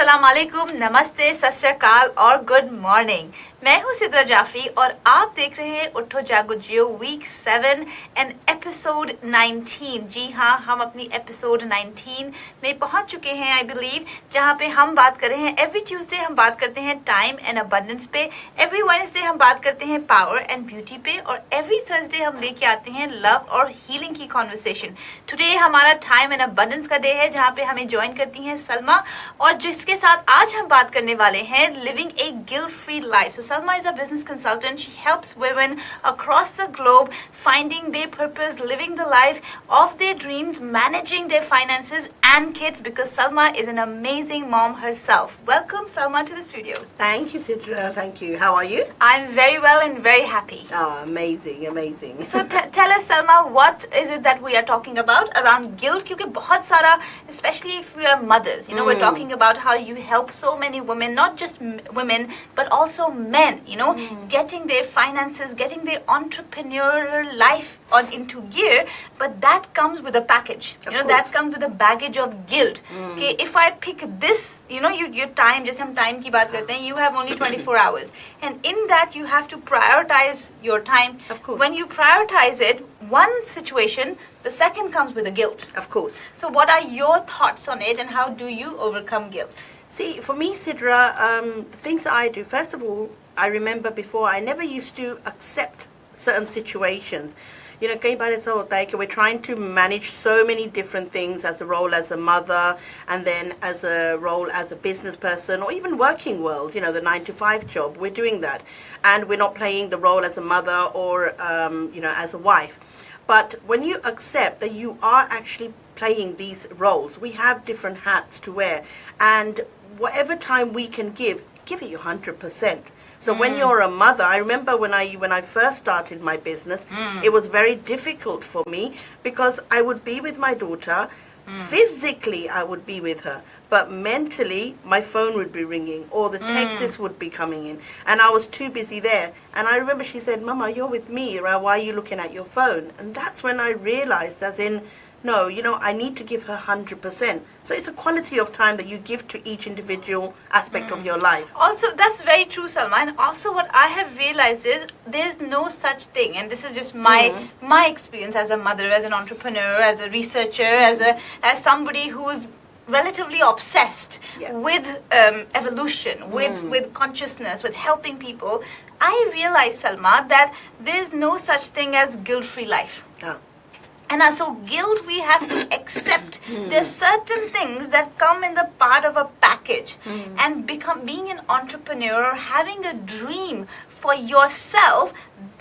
अस्सलाम वालेकुम, नमस्ते, सत श्री अकाल और गुड मॉर्निंग। मैं हूँ सिद्रा जाफरी और आप देख रहे हैं उठो जागो जियो वीक 7 एंड एपिसोड 19। जी हाँ, हम अपनी एपिसोड 19 में पहुँच चुके हैं आई बिलीव, जहाँ पे हम बात कर रहे हैं। एवरी ट्यूसडे हम बात करते हैं टाइम एंड अबंडेंस पे, एवरी वेडनेसडे हम बात करते हैं पावर एंड ब्यूटी पे, और एवरी थर्सडे हम लेके आते हैं लव और हीलिंग की कॉन्वर्सेशन। टुडे हमारा टाइम एंड अबंडेंस का डे है, जहाँ पे हमें ज्वाइन करती हैं सलमा, और जिसके साथ आज हम बात करने वाले हैं living A guilt free life. Salma is a business consultant. She helps women across the globe finding their purpose, living the life of their dreams, managing their finances and kids, because Salma is an amazing mom herself. Welcome, Salma, to the studio. Thank you, Sidra. Thank you. How are you? I'm very well and very happy. Oh, amazing, amazing. So tell us, Salma, what is it that we are talking about around guilt? Because बहुत सारा, especially if we are mothers, you know, we're talking about how you help so many women, not just women, but also men. You know, getting their finances, getting their entrepreneurial life on into gear, but that comes with a package. You know, that comes with a baggage of guilt. Okay, if I pick this, you know, your time, जैसे हम time की बात करते हैं, you have only 24 hours, and in that you have to prioritize your time. Of course. When you prioritize it, one situation, the second comes with a guilt. Of course. So what are your thoughts on it, and how do you overcome guilt? See, for me, Sidra, the things that I do, first of all, I remember before, I never used to accept certain situations. You know, कई बार ऐसा होता है कि we're trying to manage so many different things as a role as a mother, and then as a role as a business person, or even working world, you know, the 9-to-5 job, we're doing that. And we're not playing the role as a mother or, you know, as a wife. But when you accept that you are actually playing these roles, we have different hats to wear. And whatever time we can give it your 100%. So when you're a mother, I remember when I first started my business, it was very difficult for me because I would be with my daughter, physically I would be with her, but mentally my phone would be ringing or the texts would be coming in, and I was too busy there. And I remember she said, "Mama, you're with me, right? Why are you looking at your phone?" And that's when I realized, as in, no, you know, I need to give her 100%. So it's a quality of time that you give to each individual aspect of your life. Also, that's very true, Salma. And also what I have realized is there's no such thing, and this is just my experience as a mother, as an entrepreneur, as a researcher, as somebody who is relatively obsessed with evolution, with consciousness, with helping people. I realized, Salma, that there's no such thing as guilt-free life. And so guilt we have to accept. There's certain things that come in the part of a package. And being an entrepreneur, having a dream for yourself,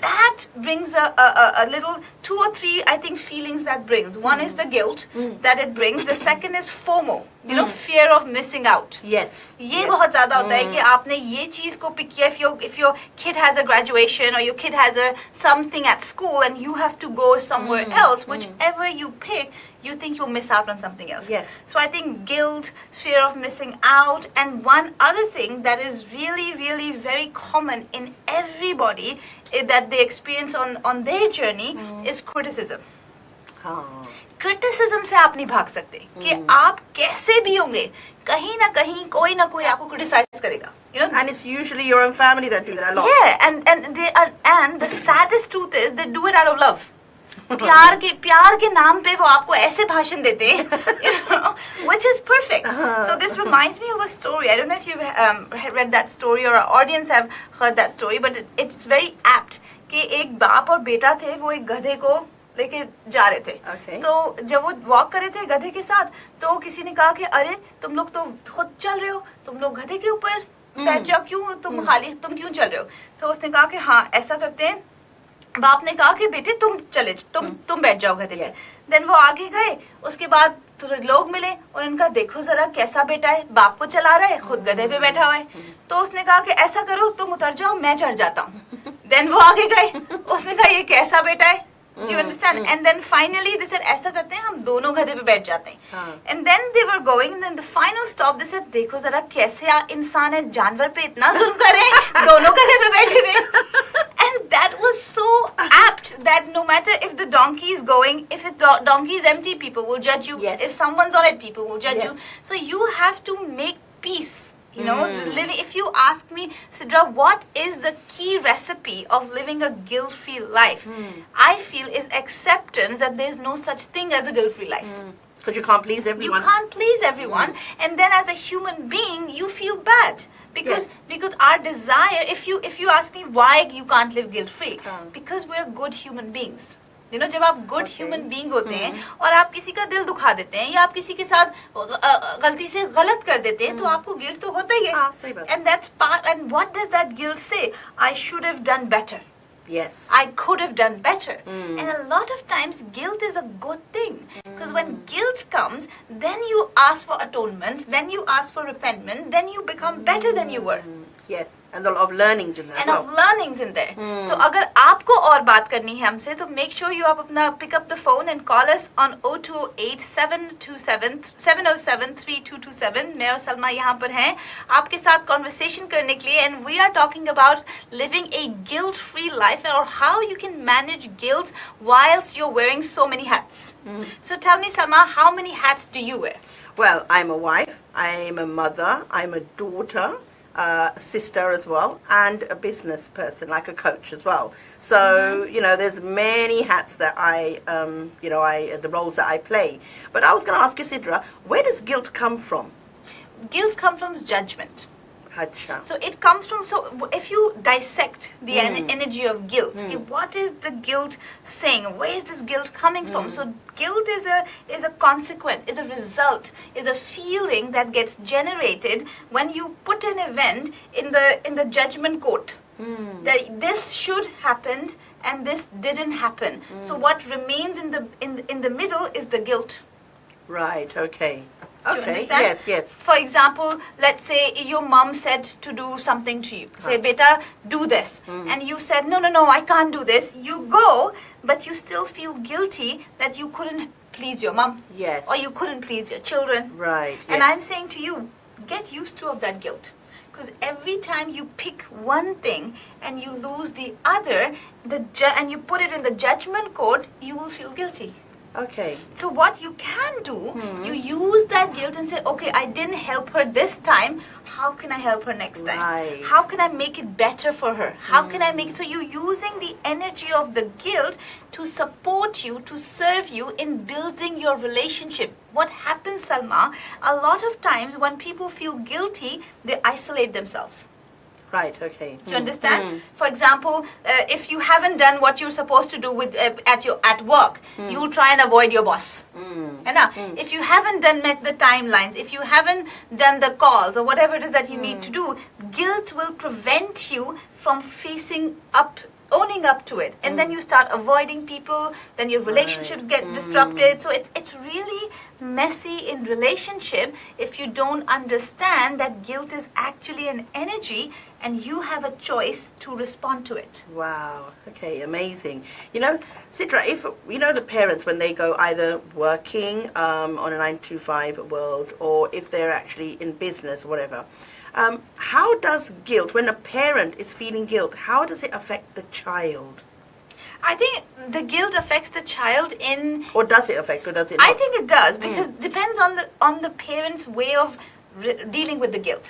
that brings a little 2 or 3, I think, feelings that brings. One is the guilt that it brings. The second is FOMO, you know, fear of missing out. Yes. ये बहुत ज़्यादा होता है कि आपने ये चीज़ को pick किया. If your kid has a graduation or your kid has something at school and you have to go somewhere else, whichever you pick, you think you'll miss out on something else. Yes. So I think guilt, fear of missing out, and one other thing that is really, really very common in everybody that they experience on their journey is criticism. Criticism से आप नहीं भाग सकते कि आप कैसे भी होंगे, कहीं ना कहीं कोई ना कोई आपको क्रिटिसाइज करेगा. You know? And it's usually your own family that do that a lot. Yeah, and the saddest truth is they do it out of love. प्यार के नाम पे वो आपको ऐसे भाषण देते हैं, you know, which is perfect. So this reminds me of a story. I don't know if you've read that story or our audience have heard that story, but it's very apt. कि एक बाप और बेटा थे, वो एक गधे को लेके जा रहे थे. तो जब वो वॉक कर रहे थे गधे के साथ, तो किसी ने कहा कि अरे तुम लोग तो खुद चल रहे हो, तुम लोग गधे के ऊपर बैठ जाओ, क्यों तुम क्यों चल रहे हो. तो उसने कहा कि हाँ ऐसा करते हैं. बाप ने कहा कि बेटे तुम बैठ जाओ गधे पे. देन वो आगे गए. उसके बाद थोड़े लोग मिले और इनका देखो जरा कैसा बेटा है, बाप को चला रहा है, खुद गधे पे बैठा हुआ है. तो उसने कहा कि ऐसा करो तुम उतर जाओ, मैं चढ़ जाता हूँ. देन वो आगे गए. उसने कहा ये कैसा बेटा है. Do you understand? And then finally they said ऐसा करते हैं हम दोनों गधे पे बैठ जाते हैं. And then they were going, and then the final stop they said देखो जरा कैसे इंसान है, जानवर पे इतना जुल्म कर रहे हैं, दोनों गधे पे बैठे हुए. And that was so apt that no matter if the donkey is going, if the donkey is empty, people will judge you. Yes. If someone's on it, people will judge you. So you have to make peace. You know, living. If you ask me, Sidra, what is the key recipe of living a guilt-free life? I feel is acceptance that there is no such thing as a guilt-free life. Because you can't please everyone. You can't please everyone, and then as a human being, you feel bad because our desire. If you ask me why you can't live guilt-free, because we're good human beings. You know, जब आप good human being होते हैं और आप किसी का दिल दुखा देते हैं या आप किसी के साथ गलती से गलत कर देते हैं तो आपको guilt तो होता ही है. And that's part. And what does that guilt say? I should have done better. Yes. I could have done better. And a lot of times guilt is a good thing. Because when guilt comes, then you ask for atonement, then you ask for repentance, then you become better than you were. Yes. And a lot of learnings in there. And of learnings in there. So अगर आपको और बात करनी है हमसे तो make sure you आप अपना pick up the phone and call us on 028727 मैं और सलमा यहाँ पर हैं आपके साथ conversation करने के लिए and we are talking about living a guilt-free life or how you can manage guilt whilst you're wearing so many hats. So tell me, Salma, how many hats do you wear? Well, I'm a wife, I'm a mother, I'm a daughter, a sister as well, and a business person, like a coach as well. So, you know, there's many hats that the roles that I play. But I was going to ask you, Sidra, where does guilt come from? Guilt comes from judgment. Achha. So it comes from, so if you dissect the energy of guilt, what is the guilt saying? Where is this guilt coming from? So guilt is a consequence, is a result, is a feeling that gets generated when you put an event in the judgment court. That this should happen and this didn't happen. So what remains in the middle is the guilt. Right, okay. Okay, understand? yes. For example, let's say your mom said to do something to you. Say, beta, do this. And you said, no, I can't do this. You go, but you still feel guilty that you couldn't please your mom. Yes. Or you couldn't please your children. Right, And I'm saying to you, get used to of that guilt. Because every time you pick one thing and you lose the other, and you put it in the judgment court, you will feel guilty. Okay. So what you can do, you use that guilt and say, okay, I didn't help her this time. How can I help her next time? Right. How can I make it better for her? How can I make it? So you're using the energy of the guilt to support you, to serve you in building your relationship. What happens, Salma, a lot of times when people feel guilty, they isolate themselves. Right, okay. Do you understand? For example, if you haven't done what you're supposed to do with at work, you'll try and avoid your boss. If you haven't met the timelines, if you haven't done the calls or whatever it is that you need to do, guilt will prevent you from owning up to it, and then you start avoiding people, then your relationships get disrupted. So it's really messy in relationship if you don't understand that guilt is actually an energy and you have a choice to respond to it. Wow, okay, amazing. You know, Sidra, if you know the parents when they go either working on a 9-to-5 world or if they're actually in business or whatever, how does guilt, when a parent is feeling guilt, how does it affect the child? I think the guilt affects the child in... Or does it affect, or does it not? I think it does, because it depends on the parent's way of dealing with the guilt.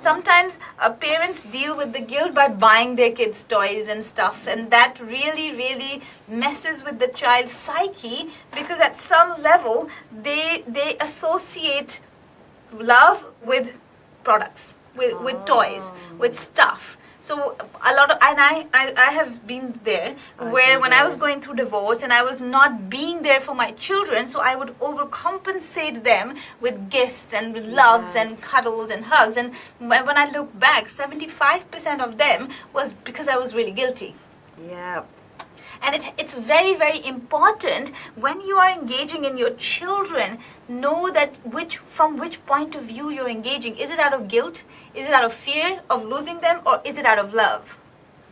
Sometimes parents deal with the guilt by buying their kids toys and stuff, and that really messes with the child's psyche, because at some level they associate love with products, with toys, with stuff. So a lot of, and I have been there where when I was going through divorce and I was not being there for my children, so I would overcompensate them with gifts and with loves and cuddles and hugs. And when I look back, 75% of them was because I was really guilty. Yeah. And it's very important when you are engaging in your children, know that from which point of view you're engaging. Is it out of guilt? Is it out of fear of losing them? Or is it out of love?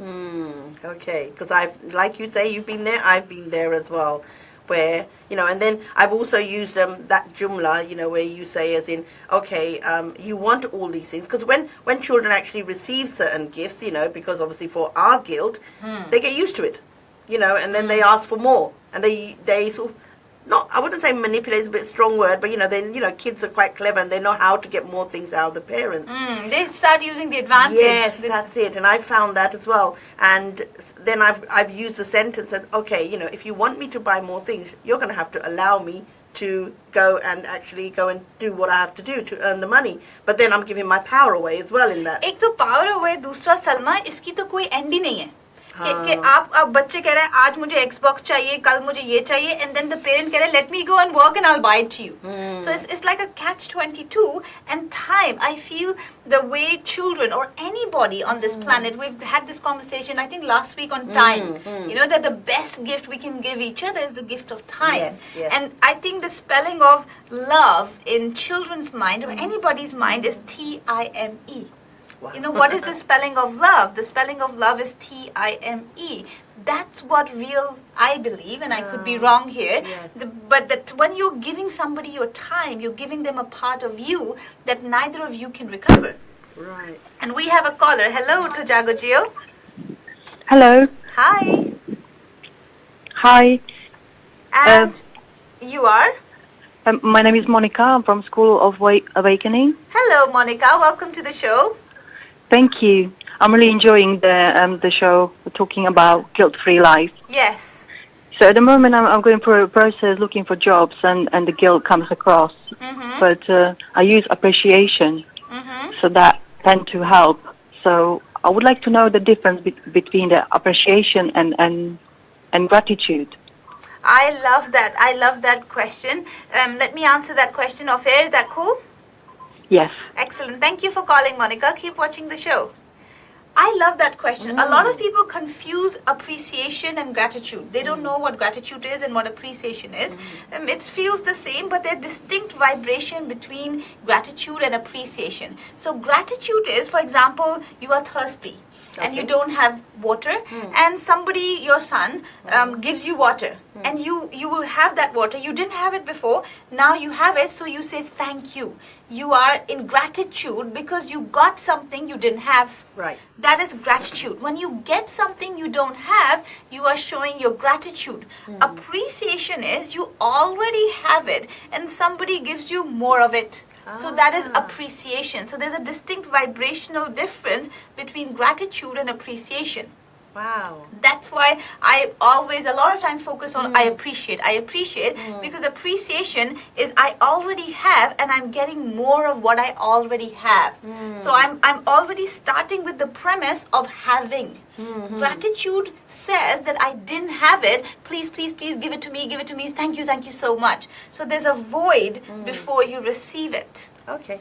Okay, because like you say, you've been there, I've been there as well. Where, you know, and then I've also used that jumla, you know, where you say as in, okay, you want all these things. Because when children actually receive certain gifts, you know, because obviously for our guilt, they get used to it. You know, and then they ask for more, and they sort of not, I wouldn't say manipulate is a bit strong word, but kids are quite clever and they know how to get more things out of the parents. They start using the advantage. Yes, that's it. And I found that as well. And then I've used the sentence that, okay, if you want me to buy more things, you're going to have to allow me to go and do what I have to do to earn the money. But then I'm giving my power away as well in that. एक तो power away, दूसरा सलमा, इसकी तो कोई end ही नहीं है. कि आप बच्चे कह रहे हैं आज मुझे Xbox चाहिए, कल मुझे ये चाहिए, and then the parent कह रहे हैं let me go and work and I'll buy it to you. So it's like a catch-22. And time, I feel the way children or anybody on this planet, we've had this conversation I think last week on time, that the best gift we can give each other is the gift of time. Yes. And I think the spelling of love in children's mind or anybody's mind is T-I-M-E. Wow. What is the spelling of love? The spelling of love is T-I-M-E. That's what real, I believe, and I could be wrong here, yes. But that when you're giving somebody your time, you're giving them a part of you that neither of you can recover. Right. And we have a caller. Hello to JAGO, JEEYO. Hello. Hi. Hi. And you are? My name is Monica. I'm from School of Awakening. Hello, Monica. Welcome to the show. Thank you. I'm really enjoying the show. We're talking about guilt-free life. Yes. So at the moment, I'm going through a process looking for jobs, and the guilt comes across. But I use appreciation, so that tend to help. So I would like to know the difference between the appreciation and gratitude. I love that. I love that question. Let me answer that question off air. Is that cool? Yes. Excellent. Thank you for calling, Monica. Keep watching the show. I love that question. A lot of people confuse appreciation and gratitude. They don't know what gratitude is and what appreciation is. It feels the same, but there's distinct vibration between gratitude and appreciation. So gratitude is, for example, you are thirsty. And you don't have water, and somebody, your son, gives you water, and you will have that water. You didn't have it before, now you have it, so you say thank you. You are in gratitude because you got something you didn't have. Right. That is gratitude. When you get something you don't have, you are showing your gratitude. Appreciation is you already have it, and somebody gives you more of it. So that is appreciation. So there's a distinct vibrational difference between gratitude and appreciation. Wow. That's why I always, a lot of time, focus on I appreciate. I appreciate because appreciation is I already have and I'm getting more of what I already have. So I'm already starting with the premise of having. Gratitude says that I didn't have it. Please, please, please give it to me. Give it to me. Thank you so much. So there's a void before you receive it. Okay.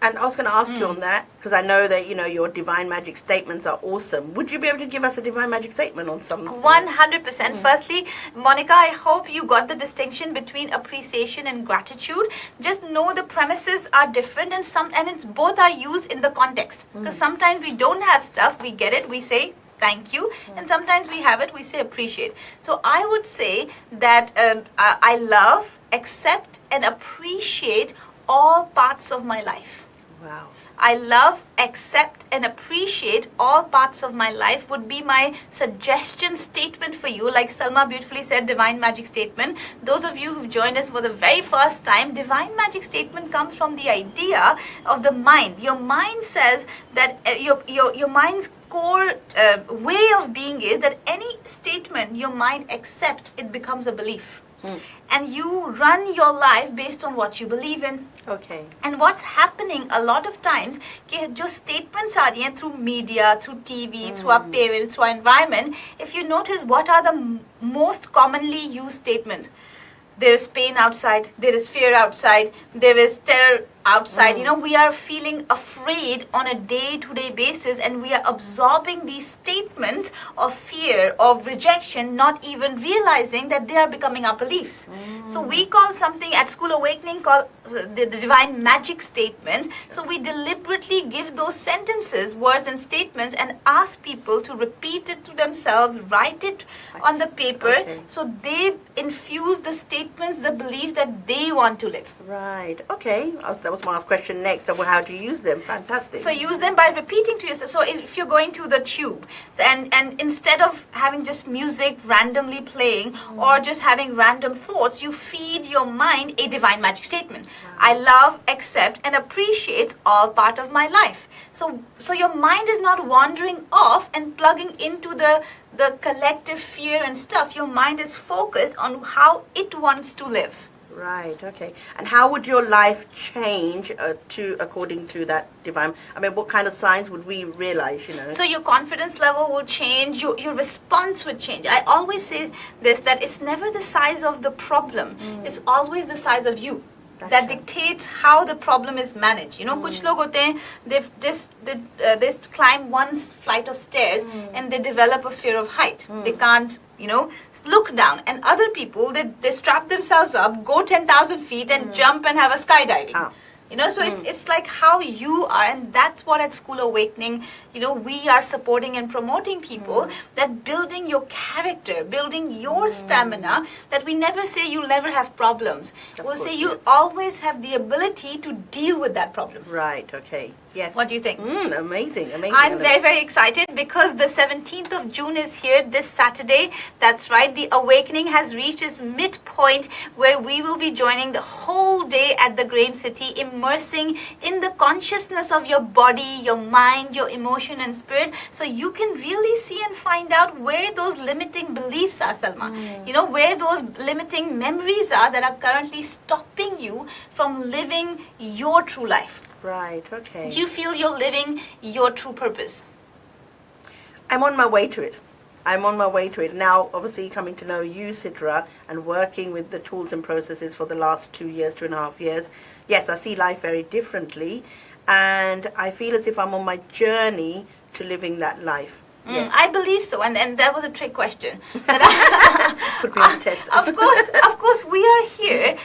And I was going to ask you on that, because I know that, your divine magic statements are awesome. Would you be able to give us a divine magic statement on something? 100%. Firstly, Monica, I hope you got the distinction between appreciation and gratitude. Just know the premises are different, and it's both are used in the context. Because sometimes we don't have stuff, we get it, we say thank you, and sometimes we have it, we say appreciate. So I would say that I love, accept, and appreciate all parts of my life. Wow. I love, accept, and appreciate all parts of my life would be my suggestion statement for you. Like Salma beautifully said, divine magic statement. Those of you who've joined us for the very first time, divine magic statement comes from the idea of the mind. Your mind says that your mind's core way of being is that any statement your mind accepts, it becomes a belief. And you run your life based on what you believe in. Okay. And what's happening a lot of times, कि जो statements are through media, through TV, through our parents, through our environment, if you notice what are the most commonly used statements? There is pain outside, there is fear outside, there is terror outside. We are feeling afraid on a day-to-day basis, and we are absorbing these statements of fear, of rejection, not even realizing that they are becoming our beliefs. So we call something at School Awakening called the divine magic statements. So we deliberately give those sentences, words and statements, and ask people to repeat it to themselves, write it on the paper, so they infuse the statements, the belief that they want to live. Right. Okay. That was my question next. Well, how do you use them? Fantastic. So use them by repeating to yourself. So if you're going to the tube and instead of having just music randomly playing or just having random thoughts, you feed your mind a divine magic statement. I love, accept and appreciate all part of my life. So your mind is not wandering off and plugging into the collective fear and stuff. Your mind is focused on how it wants to live. Right, okay. And how would your life change according to that divine? I mean, what kind of signs would we realize, you know? So your confidence level will change, your response would change. I always say this, that it's never the size of the problem, it's always the size of you. That dictates how the problem is managed. You know, kuch log hote hain, they climb one flight of stairs and they develop a fear of height. They can't, you know, look down. And other people, they strap themselves up, go 10,000 feet and jump and have a skydiving. You know, so it's like how you are, and that's what at School Awakening, you know, we are supporting and promoting people, that building your character, building your stamina, that we never say you'll never have problems. We'll say you'll always have the ability to deal with that problem. Right, okay. Yes. What do you think? Amazing, amazing. I'm very, very excited because the 17th of June is here this Saturday. That's right. The Awakening has reached its midpoint where we will be joining the whole day at the Grain City, immersing in the consciousness of your body, your mind, your emotion and spirit. So you can really see and find out where those limiting beliefs are, Salma. You know, where those limiting memories are that are currently stopping you from living your true life. Right, okay. Do you feel you're living your true purpose? I'm on my way to it. I'm on my way to it. Now, obviously, coming to know you, Sidra, and working with the tools and processes for the last 2 years, 2.5 years, yes, I see life very differently. And I feel as if I'm on my journey to living that life. Yes. I believe so, and that was a trick question. Put me on the test. Of course, we are here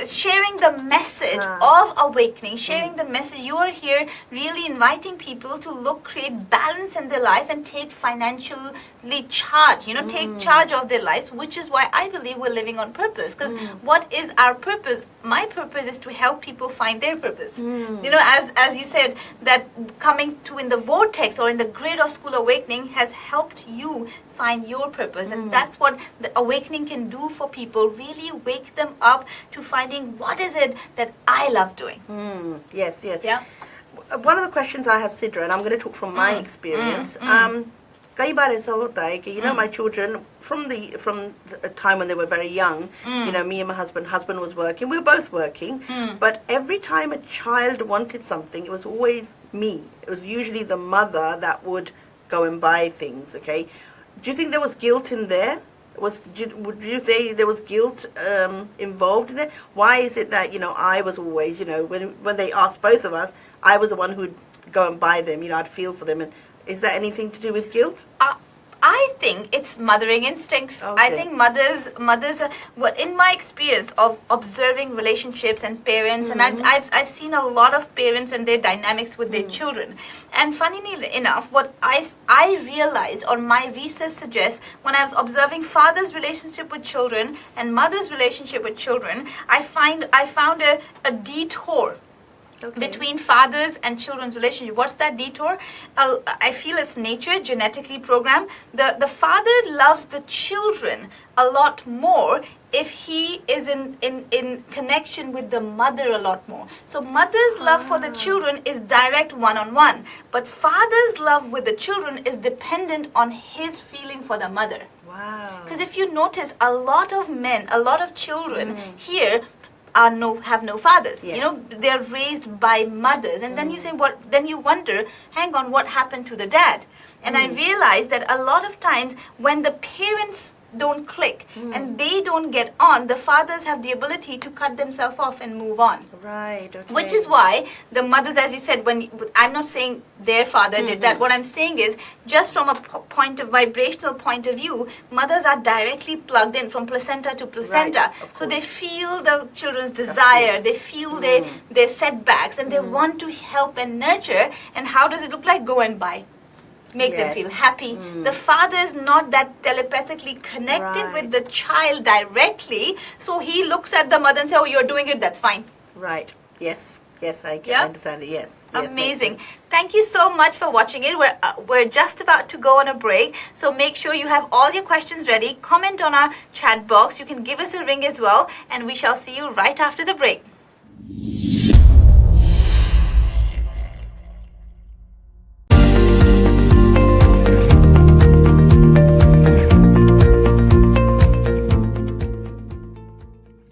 sharing the message of awakening, sharing the message. You are here really inviting people to create balance in their life and take financially charge, you know, take charge of their lives, which is why I believe we're living on purpose. Because what is our purpose? My purpose is to help people find their purpose. You know, as you said, that coming to in the vortex or in the grid of School Awakening has helped you find your purpose, and that's what the awakening can do for people. Really wake them up to finding what is it that I love doing. Yes, yes. Yeah. One of the questions I have, Sidra, and I'm going to talk from my experience. कई बार ऐसा होता है कि, you know, my children from the time when they were very young, you know, me and my husband was working, we were both working, but every time a child wanted something, it was always me. It was usually the mother that would go and buy things, okay? Do you think there was guilt in there? Would you say there was guilt involved in it? Why is it that, you know, I was always, you know, when they asked both of us, I was the one who would go and buy them, you know, I'd feel for them. And is that anything to do with guilt? I think it's mothering instincts. Okay. I think mothers are, well, in my experience of observing relationships and parents, and I've seen a lot of parents and their dynamics with their children. And funnily enough, what I realized, or my research suggests, when I was observing father's relationship with children and mother's relationship with children, I found a detour. Okay. Between fathers and children's relationship. What's that detour? I feel it's nature, genetically programmed. The father loves the children a lot more if he is in connection with the mother a lot more. So mother's love for the children is direct one-on-one, but father's love with the children is dependent on his feeling for the mother. Wow. Because if you notice, a lot of men, a lot of children here have no fathers. Yes. You know, they're raised by mothers, and then you say, then you wonder, hang on, what happened to the dad? And I realized that a lot of times when the parents don't click and they don't get on, the fathers have the ability to cut themselves off and move on. Right, okay. Which is why the mothers, as you said, I'm not saying their father did that. What I'm saying is, just from a vibrational point of view, mothers are directly plugged in from placenta to placenta. Right, so they feel the children's desire, they feel their setbacks, and they want to help and nurture. And how does it look like? Go and buy. Make them feel happy. The father is not that telepathically connected with the child directly, so he looks at the mother and says, oh, you're doing it, that's fine. Right, yes. Yes, I can Yeah? understand it. Yes. Yes, makes Amazing. sense. Thank you so much for watching it. We're just about to go on a break, so make sure you have all your questions ready. Comment on our chat box. You can give us a ring as well, and we shall see you right after the break.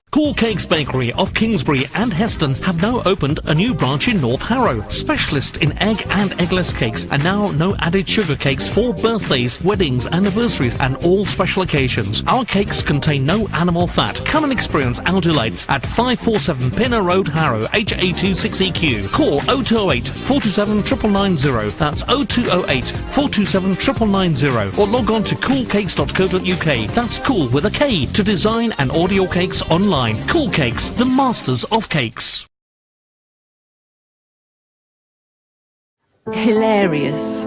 Cool Cakes Bakery of Kingsbury and Heston have now opened a new branch in North Harrow. Specialist in egg and eggless cakes, and now no added sugar cakes for birthdays, weddings, anniversaries and all special occasions. Our cakes contain no animal fat. Come and experience our delights at 547 Pinner Road, Harrow, HA26EQ. Call 0208 427 990. That's 0208 427 990. Or log on to coolcakes.co.uk. That's cool with a K, to design and order your cakes online. Cool Cakes, the masters of cakes. Hilarious.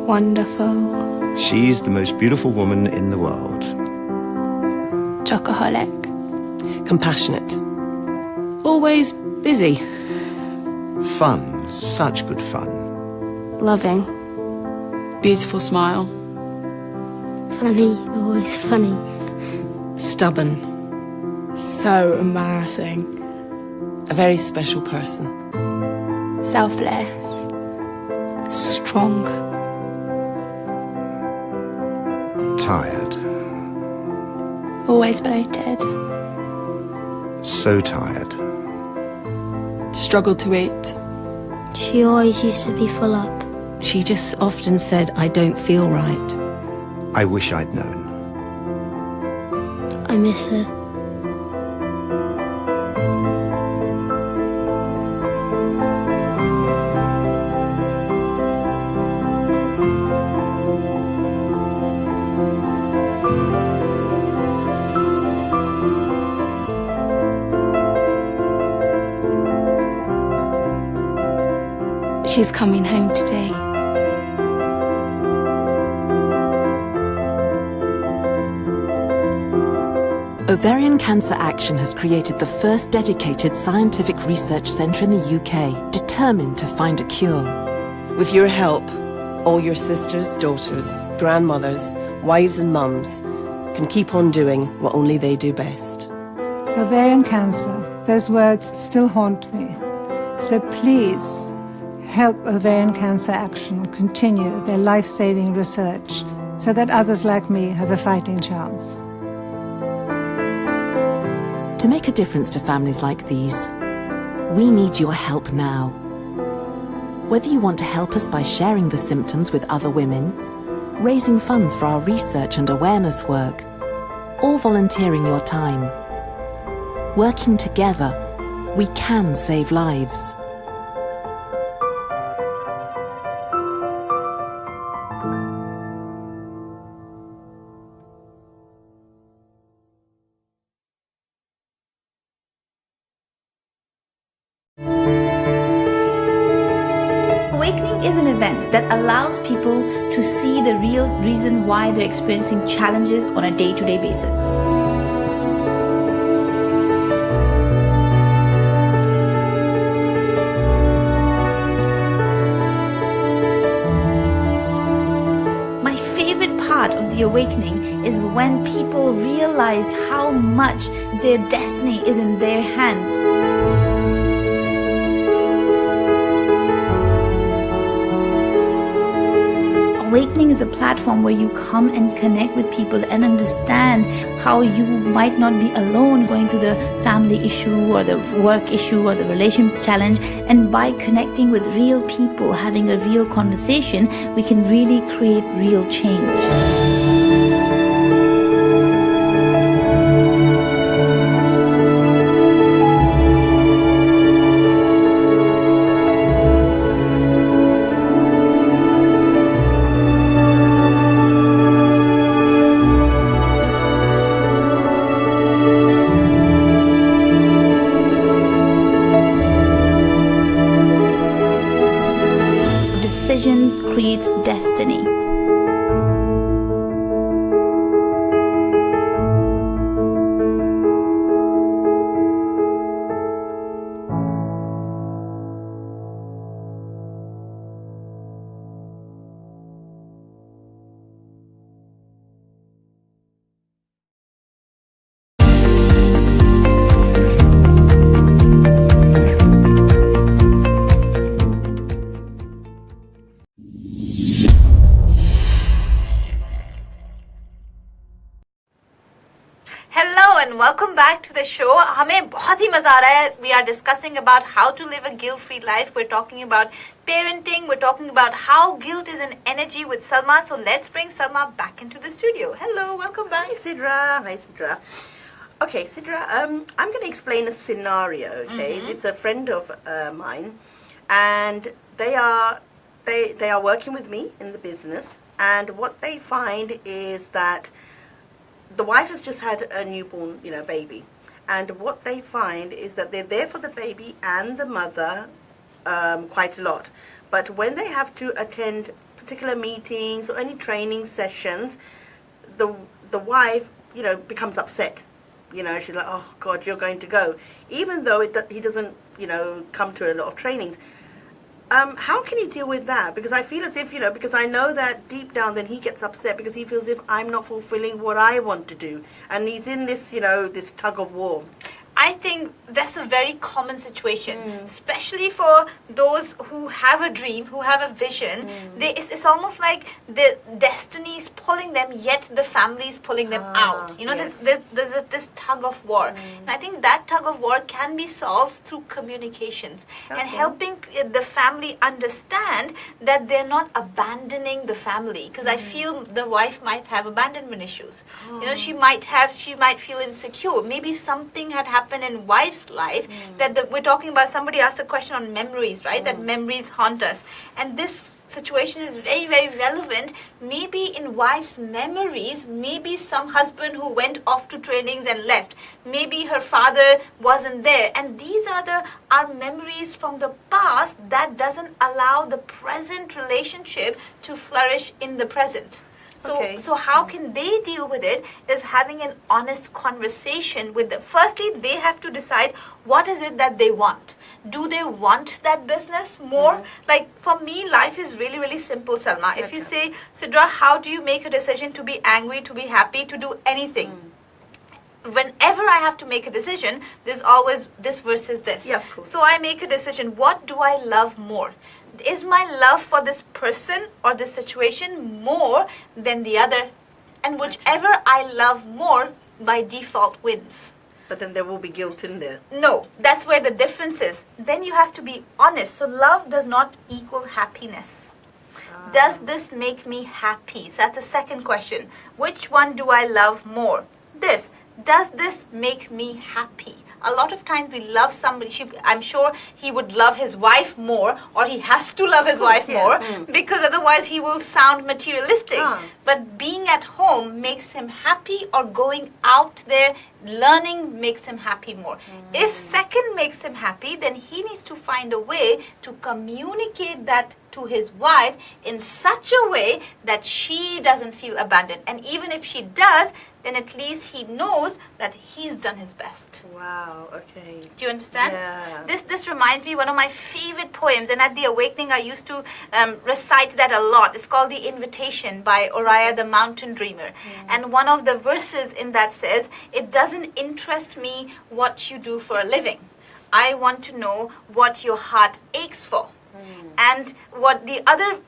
Wonderful. She's the most beautiful woman in the world. Chocoholic. Compassionate. Always busy. Fun, such good fun. Loving. Beautiful smile. Funny. Always funny. Stubborn. So embarrassing. A very special person. Selfless. Strong. Tired. Always bloated. So tired. Struggled to eat. She always used to be full up. She just often said, I don't feel right. I wish I'd known. I miss her. She's coming home today. Ovarian Cancer Action has created the first dedicated scientific research centre in the UK, determined to find a cure. With your help, all your sisters, daughters, grandmothers, wives and mums can keep on doing what only they do best. Ovarian cancer, those words still haunt me. So please, help Ovarian Cancer Action continue their life-saving research so that others like me have a fighting chance. To make a difference to families like these, we need your help now. Whether you want to help us by sharing the symptoms with other women, raising funds for our research and awareness work, or volunteering your time, working together, we can save lives. Awakening is an event that allows people to see the real reason why they're experiencing challenges on a day-to-day basis. My favorite part of the awakening is when people realize how much their destiny is in their hands. Awakening is a platform where you come and connect with people and understand how you might not be alone going through the family issue or the work issue or the relationship challenge. And by connecting with real people, having a real conversation, we can really create real change. Decision creates destiny. to the show. हमें बहुत ही मजा आ रहा है. We are discussing about how to live a guilt-free life. We're talking about parenting. We're talking about how guilt is an energy with Salma. So let's bring Salma back into the studio. Hello, welcome back. Hi, Sidra. Hi, Sidra. Okay, Sidra, I'm going to explain a scenario, okay? It's a friend of mine, and they are working with me in the business, and what they find is that the wife has just had a newborn, baby, and what they find is that they're there for the baby and the mother quite a lot, but when they have to attend particular meetings or any training sessions, the wife, becomes upset. She's like, oh God, you're going to go, even though he doesn't, come to a lot of trainings. How can you deal with that? Because I feel as if, because I know that deep down then he gets upset because he feels as if I'm not fulfilling what I want to do. And he's in this, this tug of war. I think that's a very common situation, especially for those who have a dream, who have a vision. It's almost like the destiny is pulling them, yet the family is pulling them out. Yes. There's this tug of war. And I think that tug of war can be solved through communications and helping the family understand that they're not abandoning the family. Because I feel the wife might have abandonment issues. She might feel insecure. Maybe something had happened in wife's life that we're talking about. Somebody asked a question on memories, right? That memories haunt us, and this situation is very, very relevant. Maybe in wife's memories, maybe some husband who went off to trainings and left, maybe her father wasn't there, and these are our memories from the past that doesn't allow the present relationship to flourish in the present. So how can they deal with it is having an honest conversation with them. Firstly, they have to decide what is it that they want. Do they want that business more? Like for me, life is really, really simple, Salma. If you say, Sidra, how do you make a decision to be angry, to be happy, to do anything? Whenever I have to make a decision, there's always this versus this. Yeah, of course. So I make a decision. What do I love more? Is my love for this person or this situation more than the other? And whichever I love more, by default wins. But then there will be guilt in there. No, that's where the difference is. Then you have to be honest. So love does not equal happiness. Does this make me happy? So that's the second question. Which one do I love more? This. Does this make me happy? A lot of times we love somebody. I'm sure he would love his wife more, or he has to love his wife more, because otherwise he will sound materialistic. But being at home makes him happy, or going out there learning makes him happy more. If second makes him happy, then he needs to find a way to communicate that to his wife in such a way that she doesn't feel abandoned. And even if she does, then at least he knows that he's done his best. Wow, okay. Do you understand? Yeah. This reminds me of one of my favorite poems, and at the Awakening I used to recite that a lot. It's called The Invitation by Oriah the Mountain Dreamer. And one of the verses in that says, it doesn't interest me what you do for a living. I want to know what your heart aches for. And what the other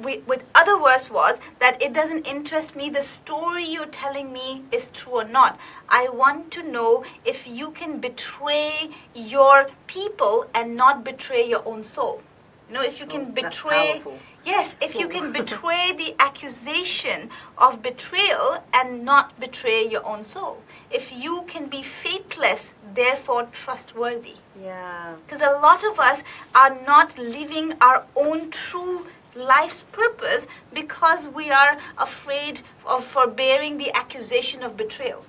with other verse was that it doesn't interest me the story you're telling me is true or not. I want to know if you can betray your people and not betray your own soul. If you can betray, yes, if you can betray the accusation of betrayal and not betray your own soul. If you can be faithless, therefore trustworthy. Yeah. Because a lot of us are not living our own true life's purpose because we are afraid of forbearing the accusation of betrayal.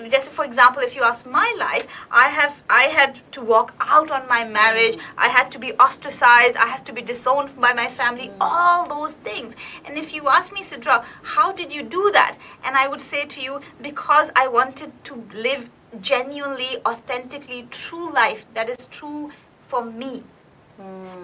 Just for example, if you ask my life, I had to walk out on my marriage, I had to be ostracized, I had to be disowned by my family, all those things. And if you ask me, Sidra, how did you do that? And I would say to you, because I wanted to live genuinely, authentically, true life that is true for me.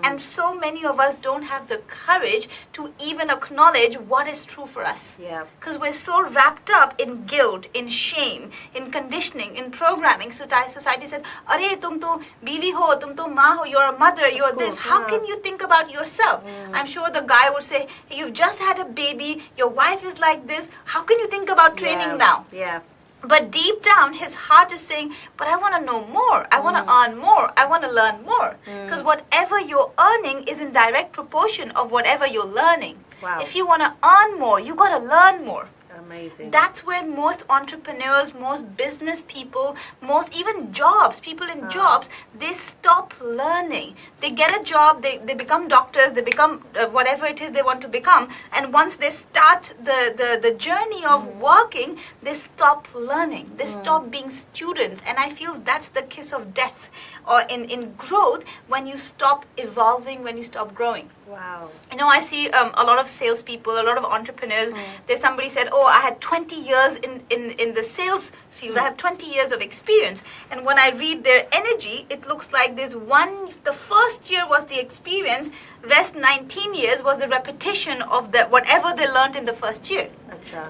And so many of us don't have the courage to even acknowledge what is true for us. Yeah. Because we're so wrapped up in guilt, in shame, in conditioning, in programming. Society said, "Arey, tum to biwi ho, tum to maa ho, you're a mother, you're this. How can you think about yourself?" I'm sure the guy would say, "You've just had a baby, your wife is like this. How can you think about training now?" Yeah. But deep down, his heart is saying, but I want to know more. I want to earn more. I want to learn more. Because whatever you're earning is in direct proportion of whatever you're learning. Wow. If you want to earn more, you got to learn more. Amazing. That's where most entrepreneurs, most business people, most even jobs, people in jobs, they stop learning. They get a job, they become doctors, they become whatever it is they want to become. And once they start the journey of working, they stop learning. They stop being students. And I feel that's the kiss of death or in growth, when you stop evolving, when you stop growing. Wow. You know, I see a lot of salespeople, a lot of entrepreneurs. There's somebody said, oh, I had 20 years in the sales field. I have 20 years of experience. And when I read their energy, it looks like there's the first year was the experience, rest 19 years was the repetition of whatever they learned in the first year.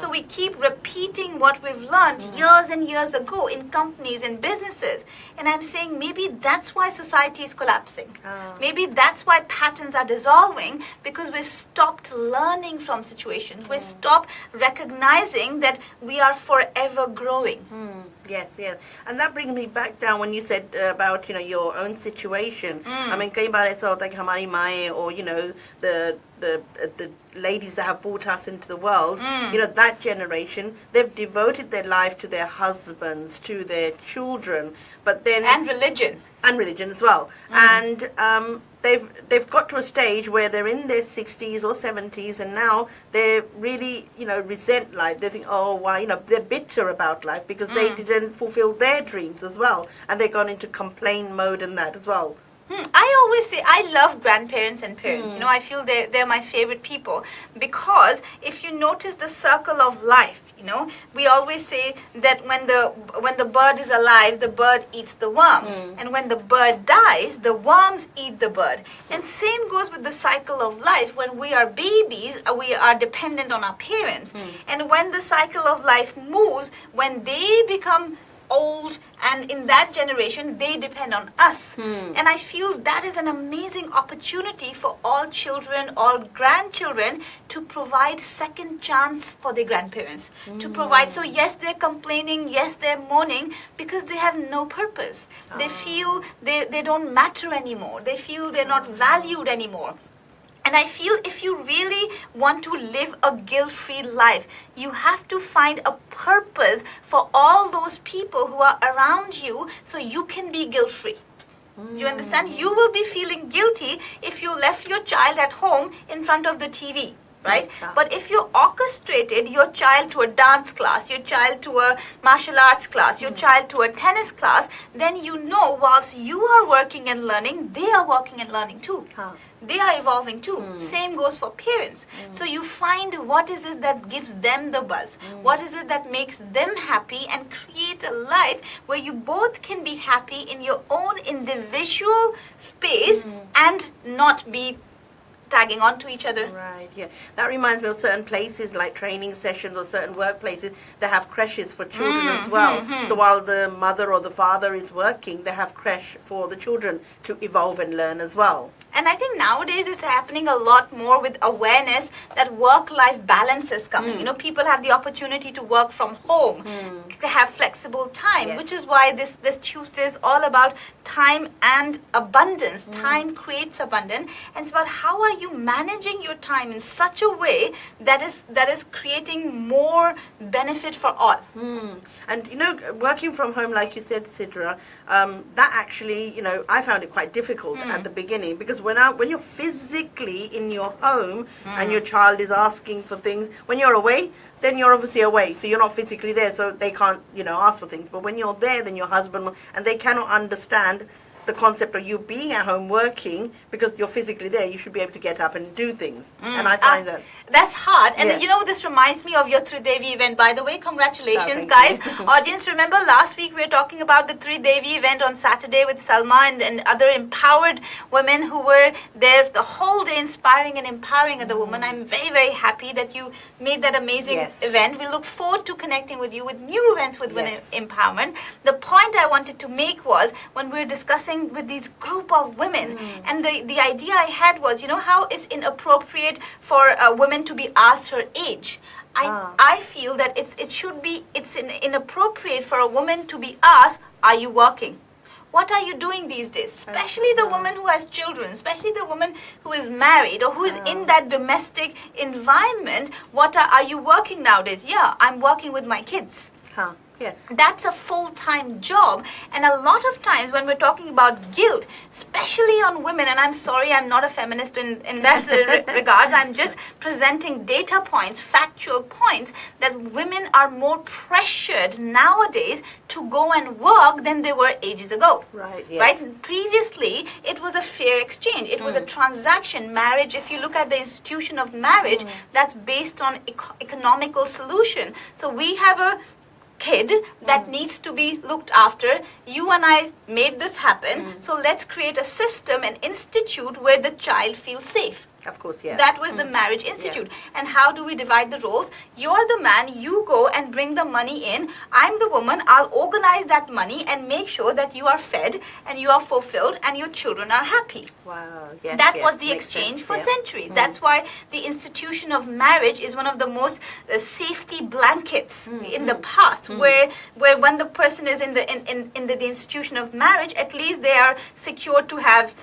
So we keep repeating what we've learned years and years ago in companies and businesses. And I'm saying maybe that's why society is collapsing. Maybe that's why patterns are dissolving, because we've stopped learning from situations. We've stopped recognizing that we are forever growing. Yes, yes. And that brings me back down when you said about, you know, your own situation. I mean, कई बार ऐसा होता है कि हमारी माएँ or, you know, the ladies that have brought us into the world, you know, that generation, they've devoted their life to their husbands, to their children, but then... And religion. And religion as well. And they've got to a stage where they're in their 60s or 70s, and now they really, you know, resent life. They think, oh, why, you know, they're bitter about life because they didn't fulfill their dreams as well. And they've gone into complaint mode and that as well. I always say I love grandparents and parents. You know, I feel they're my favorite people, because if you notice the circle of life, you know, we always say that when the bird is alive, the bird eats the worm, and when the bird dies, the worms eat the bird. And same goes with the cycle of life. When we are babies, we are dependent on our parents, and when the cycle of life moves, when they become old, and in that generation they depend on us. And I feel that is an amazing opportunity for all children, all grandchildren, to provide second chance for their grandparents, to provide. So yes, they're complaining, yes, they're mourning, because they have no purpose. They feel they don't matter anymore. They feel they're not valued anymore. And I feel if you really want to live a guilt-free life, you have to find a purpose for all those people who are around you, so you can be guilt-free. You understand? You will be feeling guilty if you left your child at home in front of the TV. Right? But if you orchestrated your child to a dance class, your child to a martial arts class, your child to a tennis class, then you know whilst you are working and learning, they are working and learning too. They are evolving too. Same goes for parents. So you find what is it that gives them the buzz, what is it that makes them happy, and create a life where you both can be happy in your own individual space and not be tagging on to each other. Right, yeah. That reminds me of certain places like training sessions or certain workplaces that have creches for children as well. So while the mother or the father is working, they have creche for the children to evolve and learn as well. And I think nowadays it's happening a lot more with awareness that work-life balance is coming. You know, people have the opportunity to work from home. They have flexible time, which is why this Tuesday is all about time and abundance. Time creates abundance. And it's about how are you managing your time in such a way that is creating more benefit for all. And, you know, working from home, like you said, Sidra, that actually, you know, I found it quite difficult at the beginning, because when you're physically in your home and your child is asking for things, when you're away, then you're obviously away, so you're not physically there, so they can't, you know, ask for things. But when you're there, then your husband, and they cannot understand the concept of you being at home working, because you're physically there, you should be able to get up and do things. And I find that's hard. And you know, this reminds me of your Tridevi event. By the way, congratulations, guys. Audience, remember last week we were talking about the Tridevi event on Saturday with Salma and other empowered women who were there the whole day inspiring and empowering other women. I'm very, very happy that you made that amazing event. We look forward to connecting with you with new events with women empowerment. The point I wanted to make was, when we were discussing with these group of women, and the idea I had was, you know, how it's inappropriate for women woman to be asked her age. I feel that it's inappropriate for a woman to be asked, are you working? What are you doing these days? Especially the woman who has children, especially the woman who is married or who is in that domestic environment. Are you working nowadays? Yeah, I'm working with my kids. Yes. That's a full-time job. And a lot of times when we're talking about guilt, especially on women, and I'm sorry, I'm not a feminist in that regards, I'm just presenting data points, factual points, that women are more pressured nowadays to go and work than they were ages ago. Right, yes. Right? Previously, it was a fair exchange. It was a transaction. Marriage, if you look at the institution of marriage, that's based on economical solution. So we have a kid that needs to be looked after. You and I made this happen. So let's create a system, an institute where the child feels safe. Of course, yeah. That was the marriage institute. And how do we divide the roles? You're the man, you go and bring the money in. I'm the woman, I'll organize that money and make sure that you are fed and you are fulfilled and your children are happy. Wow, yes, that was the exchange for centuries. That's why the institution of marriage is one of the most safety blankets in the past, where when the person is in the institution of marriage, at least they are secure to have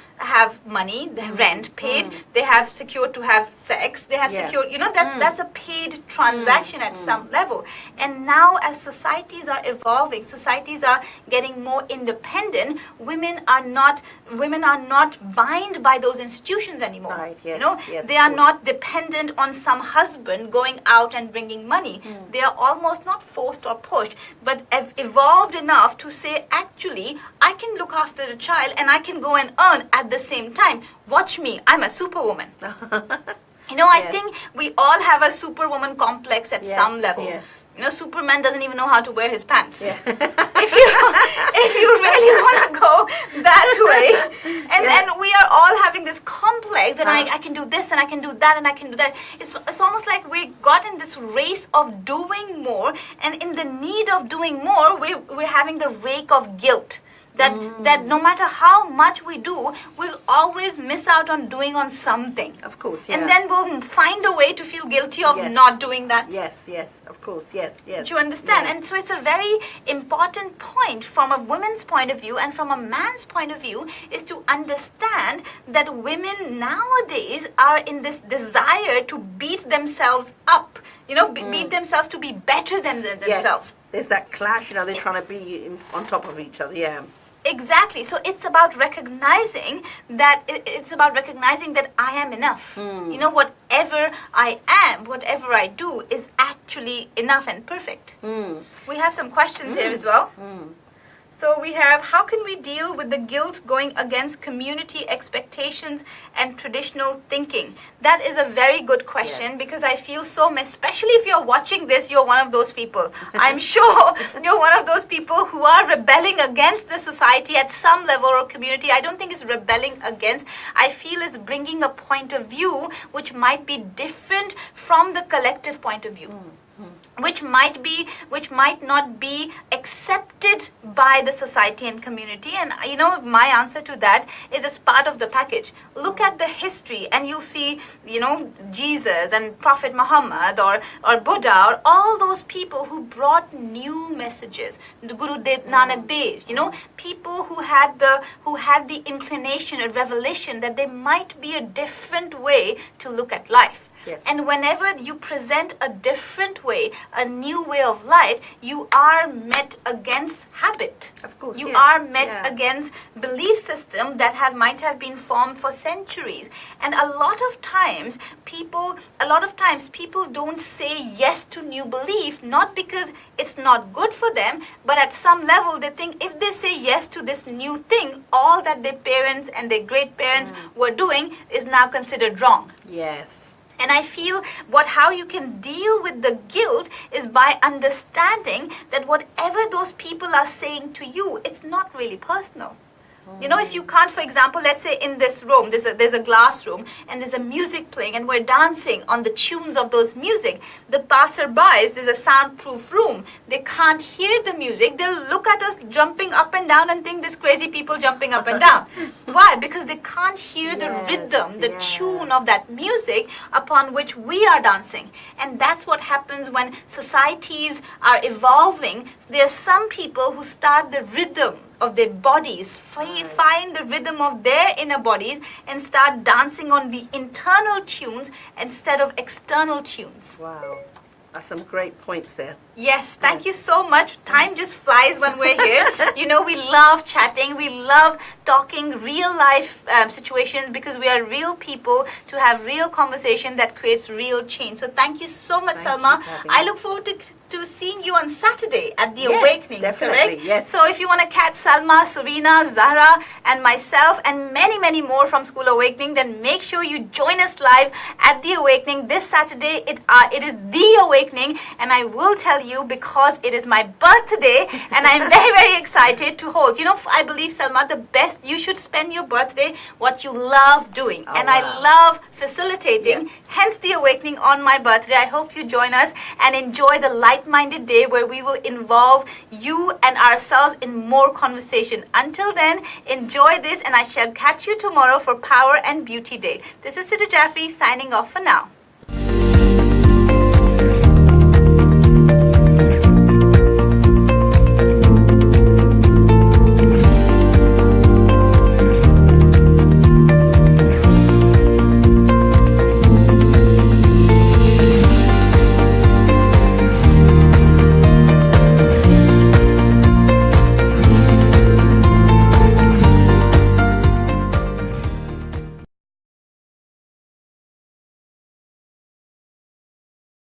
money, rent paid, they have secured to have sex, they have secured, that's a paid transaction at some level. And now as societies are evolving, societies are getting more independent, women are not bound by those institutions anymore. Right, yes, yes, they are not dependent on some husband going out and bringing money. They are almost not forced or pushed, but have evolved enough to say, actually, I can look after the child and I can go and earn at the same time. Watch me, I'm a superwoman. I think we all have a superwoman complex at some level. Yes. Superman doesn't even know how to wear his pants. Yeah. if you really want to go that way, and we are all having this complex that I can do this and I can do that and I can do that. It's almost like we got in this race of doing more, and in the need of doing more, we're having the wake of guilt. That no matter how much we do, we'll always miss out on doing on something. Of course, yeah. And then we'll find a way to feel guilty of not doing that. Yes, of course, yes. Do you understand? Yeah. And so it's a very important point from a woman's point of view and from a man's point of view, is to understand that women nowadays are in this desire to beat themselves up, beat themselves to be better than themselves. Yes. There's that clash, they're trying to be on top of each other, yeah. Exactly. So it's about recognizing that I am enough. Whatever I am, whatever I do is actually enough and perfect. We have some questions here as well. So we have, how can we deal with the guilt going against community expectations and traditional thinking? That is a very good question, because I feel especially if you're watching this, you're one of those people. I'm sure you're one of those people who are rebelling against the society at some level or community. I don't think it's rebelling against. I feel it's bringing a point of view which might be different from the collective point of view. Which might not be accepted by the society and community. And my answer to that is it's part of the package. Look at the history and you'll see, Jesus and Prophet Muhammad or Buddha or all those people who brought new messages. The Guru Nanak Dev, people who had the inclination, a revelation that there might be a different way to look at life. Yes. And whenever you present a different way, a new way of life, you are met against habit. Of course, you are met against belief system that might have been formed for centuries. And a lot of times people don't say yes to new belief, not because it's not good for them, but at some level they think if they say yes to this new thing, all that their parents and their great parents were doing is now considered wrong. Yes. And I feel how you can deal with the guilt is by understanding that whatever those people are saying to you, it's not really personal. You know, if you can't, for example, let's say in this room, there's a glass room, and there's a music playing, and we're dancing on the tunes of those music. The passerbys, there's a soundproof room. They can't hear the music. They'll look at us jumping up and down and think there's crazy people jumping up and down. Why? Because they can't hear the rhythm, the tune of that music upon which we are dancing. And that's what happens when societies are evolving. There are some people who start the rhythm of their bodies, find the rhythm of their inner bodies and start dancing on the internal tunes instead of external tunes. Wow. That's some great points there. Yes, thank you so much. Time just flies when we're here. You know, we love chatting. We love talking real life situations because we are real people to have real conversation that creates real change. So thank you so much, Salma. I look forward to seeing you on Saturday at the Awakening, definitely, correct? Yes. So if you want to catch Salma, Serena, Zahra and myself and many, many more from School Awakening, then make sure you join us live at the Awakening this Saturday. It is the Awakening, and I will tell you because it is my birthday and I'm very, very excited to hold. You know, I believe, Salma, the best, you should spend your birthday what you love doing. I love facilitating, hence the Awakening on my birthday. I hope you join us and enjoy the light-minded day where we will involve you and ourselves in more conversation. Until then, enjoy this, and I shall catch you tomorrow for Power and Beauty Day. This is Sidra Jafri signing off for now.